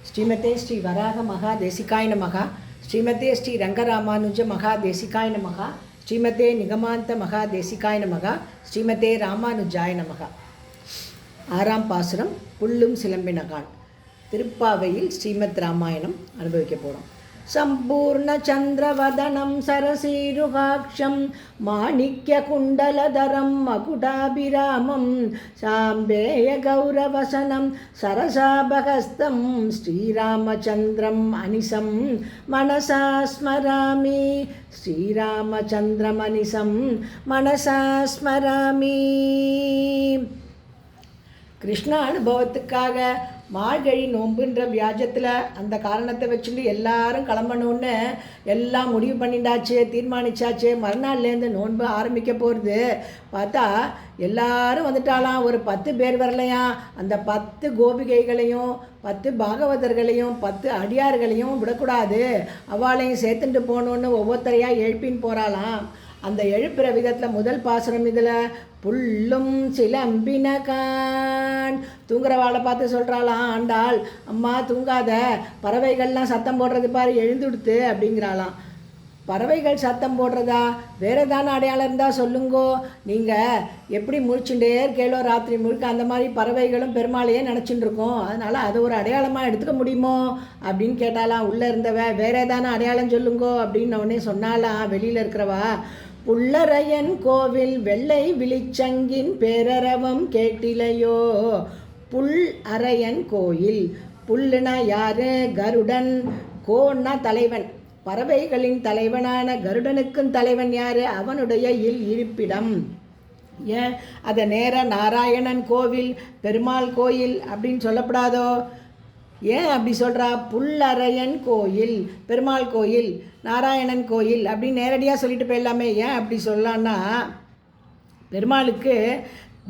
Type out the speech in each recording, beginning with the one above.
ஸ்ரீமதே ஸ்ரீ வராக மகா தேசிகாய நமகா. ஸ்ரீமதே ஸ்ரீ ரங்கராமானுஜ மகா தேசிகாய நமகா. ஸ்ரீமதே நிகமாந்த மகா தேசிகாய நமகா. ஸ்ரீமதே ராமானுஜாய நமகா. ஆறாம் பாசுரம் புல்லும் சிலம்பினகான். திருப்பாவையில் ஸ்ரீமத் ராமாயணம் அனுபவிக்க போகிறோம். சம்பூர்ண சந்திரவதனம் சரசீருகாட்சம் மாணிக்ய குண்டலதரம் மகுடாபிராமம் சாம்பேய கௌரவசனம் சரசாபகஸ்தம் ஸ்ரீராமச்சந்திரம் அனிசம் மனசா ஸ்மராமி. ஸ்ரீராமச்சந்திரம் அனிசம் மனசா ஸ்மராமி. கிருஷ்ண அனுபவத்துக்காக மார்கழி நோன்புன்ற வியாஜத்தில் அந்த காரணத்தை வச்சுட்டு எல்லாரும் கிளம்பணுன்னு எல்லாம் முடிவு பண்ணிட்டாச்சு, தீர்மானிச்சாச்சு. மறுநாள்லேருந்து நோன்பு ஆரம்பிக்க போகிறது. பார்த்தா எல்லாரும் வந்துட்டாலாம். ஒரு 10 பேர் வரலையாம். அந்த 10 கோபிகைகளையும் 10 பாகவதர்களையும் 10 அடியார்களையும் விடக்கூடாது, அவளையும் சேர்த்துட்டு போகணுன்னு ஒவ்வொருத்தரையாக எழுப்பின்னு போகிறாளாம். அந்த எழுப்புற விதத்தில் முதல் பாசுரம் இதில் புல்லும் சிலம்பினகான். தூங்குறவாளை பார்த்து சொல்கிறாளாம் ஆண்டாள், அம்மா தூங்காத, பறவைகள்லாம் சத்தம் போடுறது பாரு, எழுந்துடுத்து அப்படிங்கிறாளாம். பறவைகள் சத்தம் போடுறதா வேறு ஏதான அடையாளம் இருந்தால் சொல்லுங்கோ. நீங்கள் எப்படி முழிச்சுட்டே இருக்கேளோ ராத்திரி முழுக்க, அந்த மாதிரி பறவைகளும் பெருமாளையே நினச்சிட்டு இருக்கோம். அதனால் அதை ஒரு அடையாளமாக எடுத்துக்க முடியுமோ அப்படின்னு கேட்டாலாம். உள்ளே இருந்தவ வேறு ஏதான அடையாளம் சொல்லுங்கோ அப்படின்னு உடனே சொன்னாலாம் வெளியில் இருக்கிறவா. புல்லரையன் கோவில் வெள்ளை விழிச்சங்கின் பேரரவம் கேட்டிலையோ. புல் அரையன் கோயில். புல்லுனா யாரு? கருடன். கோன்னா தலைவன், பறவைகளின் தலைவனான கருடனுக்கும் தலைவன் யார்? அவனுடைய இருப்பிடம். ஏன் அதை நேர நாராயணன் கோவில் பெருமாள் கோயில் அப்படின்னு சொல்லப்படாதோ? ஏன் அப்படி சொல்கிறா? புல்லரையன் கோயில் பெருமாள் கோயில், நாராயணன் கோயில் அப்படின்னு நேரடியாக சொல்லிட்டு போயிடலாமே. ஏன் அப்படி சொல்லலான்னா, பெருமாளுக்கு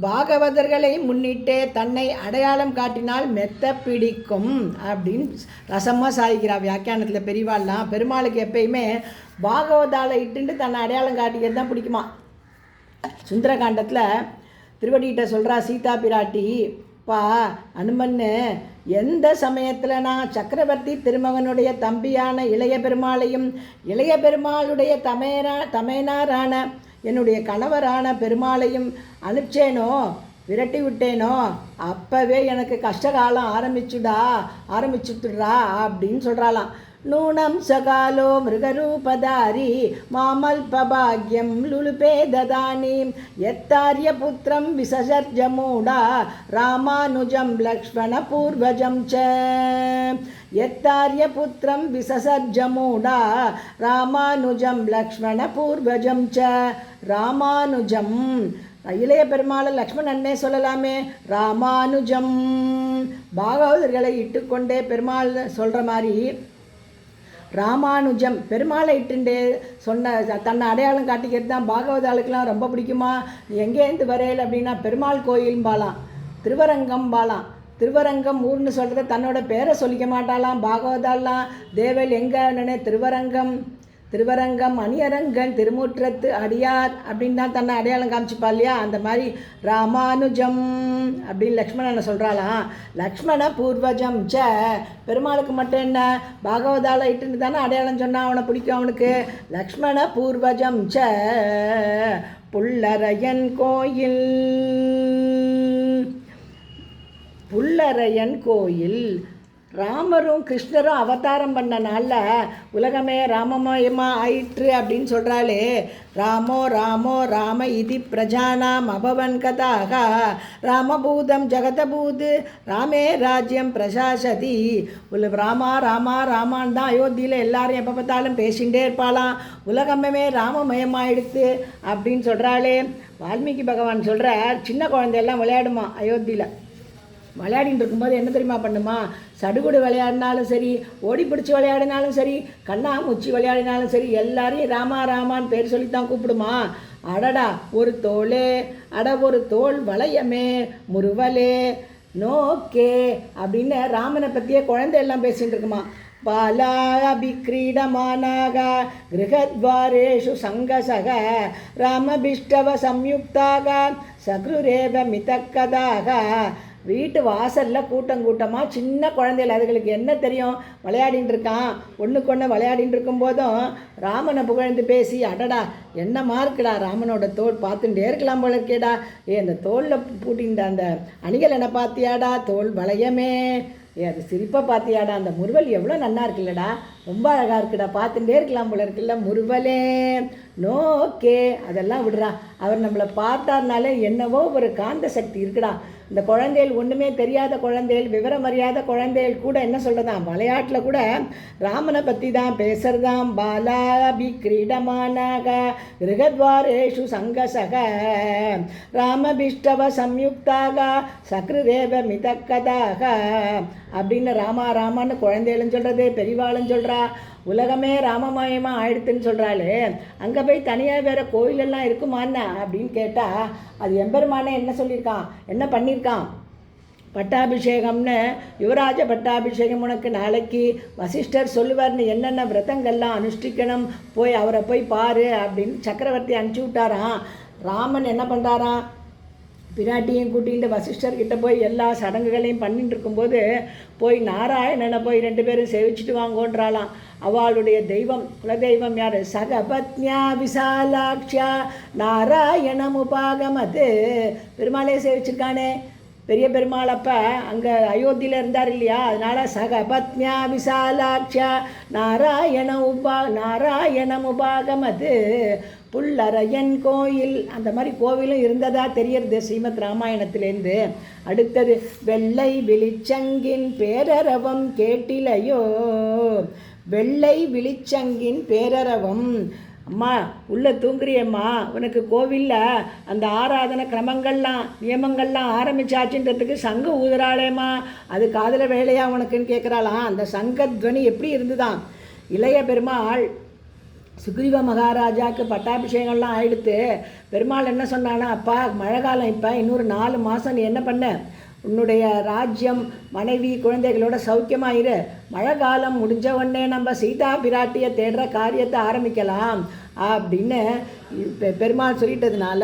பாகவதர்களை முன்னிட்டு தன்னை அடையாளம் காட்டினால் மெத்த பிடிக்கும் அப்படின்னு ரசமாக சாதிக்கிறார் வியாக்கியானத்தில் பெரியவாள்லாம். பெருமாளுக்கு எப்பயுமே பாகவதாலை இட்டுண்டு தன்னை அடையாளம் காட்டிக்கிறது தான் பிடிக்குமா. சுந்தரகாண்டத்தில் திருவடிகிட்ட சொல்கிறா சீதா பிராட்டி, பா அனுமன்னு எந்த சமயத்தில் நான் சக்கரவர்த்தி திருமகனுடைய தம்பியான இளைய பெருமாளையும் இளைய பெருமாளுடைய தமையனாரான என்னுடைய கணவரான பெருமாளையும் அனுப்பிச்சேனோ, விரட்டி விட்டேனோ, அப்போவே எனக்கு கஷ்டகாலம் ஆரம்பிச்சுடுறா அப்படின்னு சொல்கிறாளாம். நூனம் சகாலோ மிருகரூபதாரி மாமல்பபாக்யம் லுலுபே ததானி எத்தாரிய புத்திரம் விசசர்ஜமூடா ராமானுஜம் லக்ஷ்மண பூர்வஜம் ச. எத்தாரிய புத்திரம் விசசர்ஜமூடா ராமானுஜம் லக்ஷ்மண பூர்வஜம் ச. ராமானுஜம் இளைய பெருமாளை லக்ஷ்மணன்னே சொல்லலாமே. ராமானுஜம் பாகவதர்களை இட்டுக்கொண்டே பெருமாள் சொல்கிற மாதிரி ராமானுஜம் பெருமாளை இட்டுண்டே சொன்ன தன்னை அடையாளம் காட்டிக்கிறது தான் பாகவதாளுக்கெல்லாம் ரொம்ப பிடிக்குமா. எங்கேருந்து வரையல் அப்படின்னா பெருமாள் கோயில்பாலாம், திருவரங்கம் பாலாம். திருவரங்கம் ஊர்னு சொல்கிறத தன்னோட பேரை சொல்லிக்க மாட்டாலாம் பாகவதாலாம். தேவல் எங்கே திருவரங்கம் அணியரங்கன் திருமுற்றத்து அடியார் அப்படின்னு தான் தன்னை அடையாளம் காமிச்சுப்பா இல்லையா. அந்த மாதிரி ராமானுஜம் அப்படின்னு லக்ஷ்மணனை சொல்கிறாளாம். லக்ஷ்மண பூர்வஜம் ச. பெருமாளுக்கு மட்டும் என்ன, பாகவதால இட்டுன்னு தானே அடையாளம் சொன்னால் அவனை பிடிக்கும் அவனுக்கு. லக்ஷ்மண பூர்வஜம் ச. புல்லரையன் கோயில். புல்லரையன் கோயில். ராமரும் கிருஷ்ணரும் அவதாரம் பண்ண நாளில் உலகமே ராமமயமாக ஆயிற்று அப்படின்னு சொல்கிறாளே. ராமோ ராம இதி பிரஜானாம் அபவன் கதாக ராமபூதம் ஜெகதபூது ராமே ராஜ்யம் பிரசாசதி. ராமான் தான் அயோத்தியில் எல்லாரும் எப்போ பார்த்தாலும் பேசிகிட்டே இருப்பாளாம். உலகமே ராமமயமாயிடுத்து அப்படின்னு சொல்கிறாளே. வால்மீகி பகவான் சொல்கிற சின்ன குழந்தையெல்லாம் விளையாடுமா அயோத்தியில். விளையாடின்னு இருக்கும்போது என்ன தெரியுமா பண்ணுமா? சடுகுடு விளையாடினாலும் சரி, ஓடி பிடிச்சி விளையாடினாலும் சரி, கண்ணாமூச்சி விளையாடினாலும் சரி, எல்லாரையும் ராமான்னு பேர் சொல்லித்தான் கூப்பிடுமா. அடடா ஒரு தோளே, ஒரு தோல் வளையமே முருவலே நோக்கே அப்படின்னு ராமனை பற்றியே குழந்தை எல்லாம் பேசிகிட்டு இருக்குமா. பாலாபிக்ரீடமானாக கிருஹத்வாரேஷு சங்கசக ராமபிஷ்டவ சம்யுக்தாக சக்ருரேவ மிதக்கதாக வீட்டு வாசலில் கூட்டம் கூட்டமாக சின்ன குழந்தைகள், அதுகளுக்கு என்ன தெரியும், விளையாடின்னு இருக்கான். ஒன்றுக்கு ஒன்று விளையாடின்னு இருக்கும்போதும் ராமனை புகழ்ந்து பேசி, அடடா என்னம்மா இருக்குடா ராமனோட தோல், பார்த்துட்டே இருக்கலாம் போல இருக்கேடா, அந்த தோலில் பூட்டின்ற அந்த அணிகள் என்ன பார்த்தியாடா, தோல் வளையமே, அது சிரிப்பாக பார்த்தியாடா, அந்த முறுவல் எவ்வளோ நல்லா இருக்குல்லடா, ரொம்ப அழகாக இருக்குடா, பார்த்துட்டே இருக்கலாம் போல இருக்குல்ல, முறுவலே நோக்கே, அதெல்லாம் விடுறா. அவர் நம்மளை பார்த்தாருனாலே என்னவோ ஒரு காந்த சக்தி இருக்குடா. இந்த குழந்தைகள், ஒன்றுமே தெரியாத குழந்தைகள், விவரம் அறியாத குழந்தைகள் கூட என்ன சொல்கிறதாம், விளையாட்டில் கூட ராமனை பற்றி தான் பேசுகிறதாம். பாலாபி கிரீடமானாக கிருகத்வாரேஷு சங்கசக ராமபிஷ்டவ சம்யுக்தாக சக்ருரேவ மிதக்கதாக அப்படின்னு ராமா ராமான்னு குழந்தைகளும் சொல்கிறது, பெரியவாளும் சொல்கிறா. உலகமே ராமமயமாக ஆயிடுத்துன்னு சொல்கிறாளே, அங்கே போய் தனியாக வேறு கோயிலெல்லாம் இருக்குமான்னா அப்படின்னு கேட்டால், அது எம்பெருமானே என்ன சொல்லியிருக்கான், என்ன பண்ணியிருக்கான், பட்டாபிஷேகம்னு யுவராஜ பட்டாபிஷேகம் உனக்கு நாளைக்கு வசிஷ்டர் சொல்லுவார்னு என்னென்ன விரதங்கள்லாம் அனுஷ்டிக்கணும், போய் அவரை போய் பாரு அப்படின்னு சக்கரவர்த்தி அனுப்பிச்சி விட்டாராம். ராமன் என்ன பண்ணுறாராம், பிராட்டியும் கூட்டிகிட்டு வசிஷ்டர்கிட்ட போய் எல்லா சடங்குகளையும் பண்ணிட்டு இருக்கும்போது போய் நாராயணனை போய் 2 பேரும் சேவிச்சுட்டு வாங்கோன்றாலாம். அவளுடைய தெய்வம், குலதெய்வம் யார், சகபத்யா விசாலாட்சியா நாராயணம் உபாகமது, பெருமாளே சேவிச்சிருக்கானே பெரிய பெருமாள். அப்போ அங்கே அயோத்தியில் இருந்தார் இல்லையா, அதனால் சகபத்யா விசாலாட்சியா நாராயணம் உபாகமது புல்லரையன் கோயில், அந்த மாதிரி கோவிலும் இருந்ததா தெரியறது ஸ்ரீமத் ராமாயணத்திலேருந்து. அடுத்தது வெள்ளை விழிச்சங்கின் பேரரவம் கேட்டிலையோ, வெள்ளை விழிச்சங்கின் பேரரவம், அம்மா உள்ளே தூங்குறியம்மா, உனக்கு கோவிலில் அந்த ஆராதனை கிரமங்கள்லாம் நியமங்கள்லாம் ஆரம்பிச்சாச்சுன்றதுக்கு சங்கு ஊதுறாளேம்மா, அது காதில் வேலையா உனக்குன்னு கேட்குறாளாம். அந்த சங்கத்வனி எப்படி இருந்துதான். இளைய பெருமாள் சுக்ரீவ மகாராஜாவுக்கு பட்டாபிஷேகம்லாம் ஆயிடுத்து. பெருமாள் என்ன சொன்னான்னா, அப்பா மழை காலம், இப்போ இன்னொரு 4 மாதம் நீ என்ன பண்ண, உன்னுடைய ராஜ்யம் மனைவி குழந்தைகளோட சௌக்கியமாயிரு, மழை காலம் முடிஞ்ச உடனே நம்ம சீதா பிராட்டியை தேடுற காரியத்தை ஆரம்பிக்கலாம் அப்படின்னு பெருமாள் சொல்லிட்டதுனால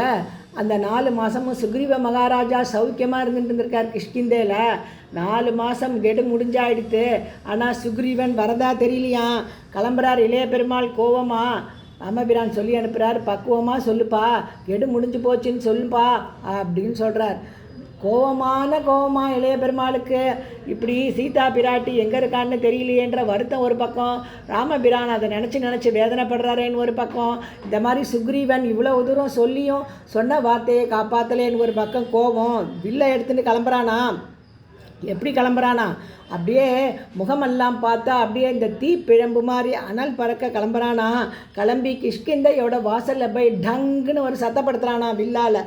அந்த 4 மாதமும் சுக்ரீவ மகாராஜா சௌக்கியமாக இருந்துருக்கார் கிஷ்கிந்தேல. 4 மாதம் கெடு முடிஞ்சாயிடுத்து. ஆனால் சுக்ரீவன் வரதா தெரியலையா, கிளம்புறார் இளைய பெருமாள் கோவமா. ராமபிரான் சொல்லி அனுப்புகிறார், பக்குவமாக சொல்லுப்பா, கெடு முடிஞ்சு போச்சுன்னு சொல்லுப்பா அப்படின்னு சொல்கிறார். கோவமா இளைய பெருமாளுக்கு, இப்படி சீதா பிராட்டி எங்கே இருக்கான்னு தெரியலையேன்ற வருத்தம் ஒரு பக்கம், ராமபிரான் அதை நினச்சி வேதனைப்படுறாரேன்னு ஒரு பக்கம், இந்த மாதிரி சுக்ரீவன் இவ்வளோ தூரம் சொல்லியும் சொன்ன வார்த்தையை காப்பாற்றலேன்னு ஒரு பக்கம் கோபம். வில்லை எடுத்துன்னு கிளம்புறானா. எப்படி கிளம்புறானா, அப்படியே முகமெல்லாம் பார்த்தா அப்படியே இந்த தீப்பிழம்பு மாதிரி அனல் பறக்க கிளம்புறானா. கிளம்பி கிஷ்கிந்தையோட வாசலில் போய் டங்குன்னு ஒரு சத்தப்படுத்துகிறானா வில்லால்.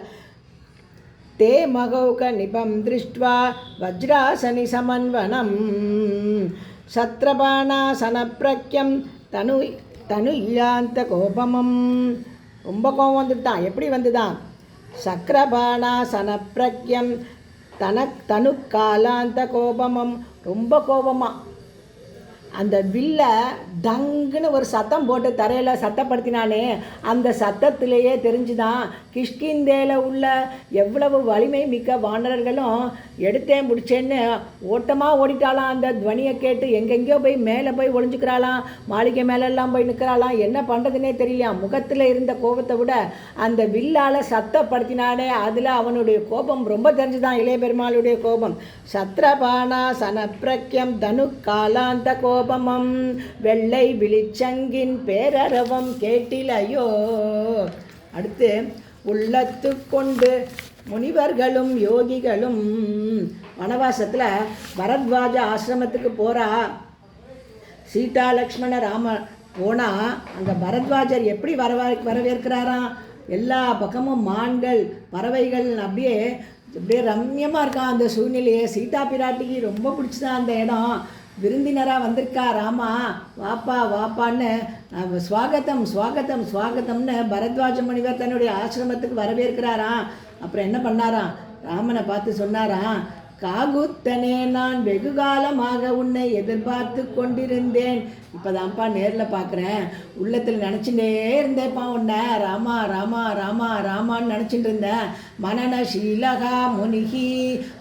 ते मगौकनिपं दृष्ट्वा वज्रासनि समन्वनं சத்ரபாணாசனப்பிரக்யம் தனுயாந்த கோபமம். ரொம்ப கோபம் வந்துட்டான். எப்படி வந்துதான், சக்கரபாணாசனப்பிரக்யம் தனு காலாந்த கோபமம், ரொம்ப கோபமாக அந்த வில்ல டங்குன்னு ஒரு சத்தம் போட்டு தரையில் சத்தப்படுத்தினானே, அந்த சத்தத்திலேயே தெரிஞ்சுதான் கிஷ்கிந்தேல உள்ள எவ்வளவு வலிமை மிக்க வானரர்களும் எடுத்தேன் முடிச்சேன்னு ஓட்டமாக ஓடிட்டாலாம். அந்த துவனியை கேட்டு எங்கெங்கேயோ போய் மேலே போய் ஒளிஞ்சுக்கிறாளாம், மாளிகை மேலெல்லாம் போய் நிற்கிறாளாம். என்ன பண்ணுறதுனே தெரியலையா. முகத்தில் இருந்த கோபத்தை விட அந்த வில்லால் சத்தப்படுத்தினானே, அதில் அவனுடைய கோபம் ரொம்ப தெரிஞ்சுதான், இளைய பெருமாளுடைய கோபம். சத்ரபாணா சனப்பிரக்யம் தனு காலாந்த கோபமம் வெள்ளை விழிச்சங்கின் பேரரவம் கேட்டிலையோ. அடுத்து உள்ளத்து கொண்டு முனிவர்களும் யோகிகளும், வனவாசத்தில் பரத்வாஜ ஆசிரமத்துக்கு போகிறா சீதா லக்ஷ்மண ராம போனால் அங்கே பரத்வாஜர் எப்படி வரவேற்கிறாராம். எல்லா பக்கமும் மான்கள் பறவைகள் அப்படியே ரம்யமாக இருக்கான் அந்த சூழ்நிலையை. சீதா பிராட்டிக்கு ரொம்ப பிடிச்சதான் அந்த இடம். விருந்தினராக வந்திருக்கா ராமா, வாப்பா வாப்பான்னு ஸ்வாகத்தம் ஸ்வாகத்தம் ஸ்வாகத்தம்னு பரத்வாஜ முனிவர் தன்னுடைய ஆசிரமத்துக்கு வரவேற்கிறாராம். அப்புறம் என்ன பண்ணாராம், ராமனை பார்த்து சொன்னாராம், காகுத்தனே நான் வெகு காலமாக உன்னை எதிர்பார்த்து கொண்டிருந்தேன். இப்போதான்ப்பா நேரில் பார்க்குறேன். உள்ளத்தில் நினச்சிட்டே இருந்தேன்ப்பா உன்னை. ராமா ராமா ராமா ராமான்னு நினச்சிட்டு இருந்தேன். மனன ஷீலகா முனிகி,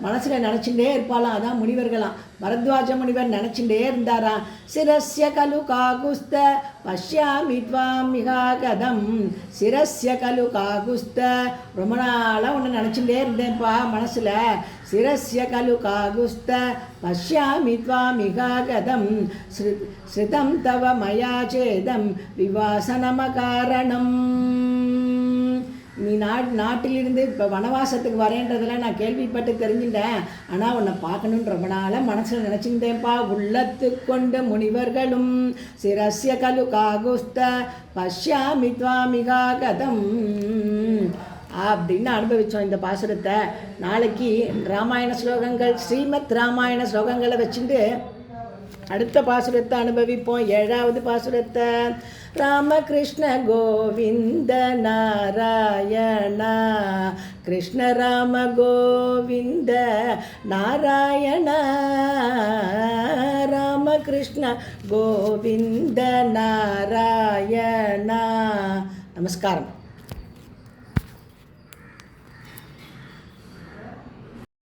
மனசில் நினச்சிட்டே இருப்பாளாம். அதான் முனிவர்களாம். பரத்வாஜ முனிவர் நினச்சிட்டே இருந்தாராம். சிரஸ்ய கலு காகுஸ்த பஷ்யாமி த்வாம் மிகா கதம். சிரஸ்ய கலு காகுஸ்த, ரொம்ப நாளாக உன்னை நினச்சிட்டே இருந்தேன்ப்பா மனசில். சிரஸ்ய கலு காகுஸ்த பஷ்யாமி த்வாம் மிகா கதம். ஸ்ருதம் தவ மயா சேதம் விவாசனமகாரணம். நீ நாட்டிலிருந்து இப்போ வனவாசத்துக்கு வரேன்றதெல்லாம் நான் கேள்விப்பட்டு தெரிஞ்சுட்டேன். ஆனால் உன்னை பார்க்கணுன்னு ரொம்ப நாளாக மனசில் நினச்சிருந்தேன்ப்பா. உள்ளத்து கொண்ட முனிவர்களும் சிரஸ்ய கலு காகுஸ்த பஷ்யாமி த்வாமிகா கதம் அப்படின்னு அனுபவித்தோம் இந்த பாசுரத்தை. நாளைக்கு ராமாயண ஸ்லோகங்கள், ஸ்ரீமத் ராமாயண ஸ்லோகங்களை வச்சுட்டு அடுத்த பாசுரத்தை அனுபவிப்போம். 7வது பாசுரத்தை. ராமகிருஷ்ண கோவிந்த நாராயண, கிருஷ்ண ராம கோவிந்த நாராயண, ராமகிருஷ்ண கோவிந்த நாராயண. நமஸ்காரம்.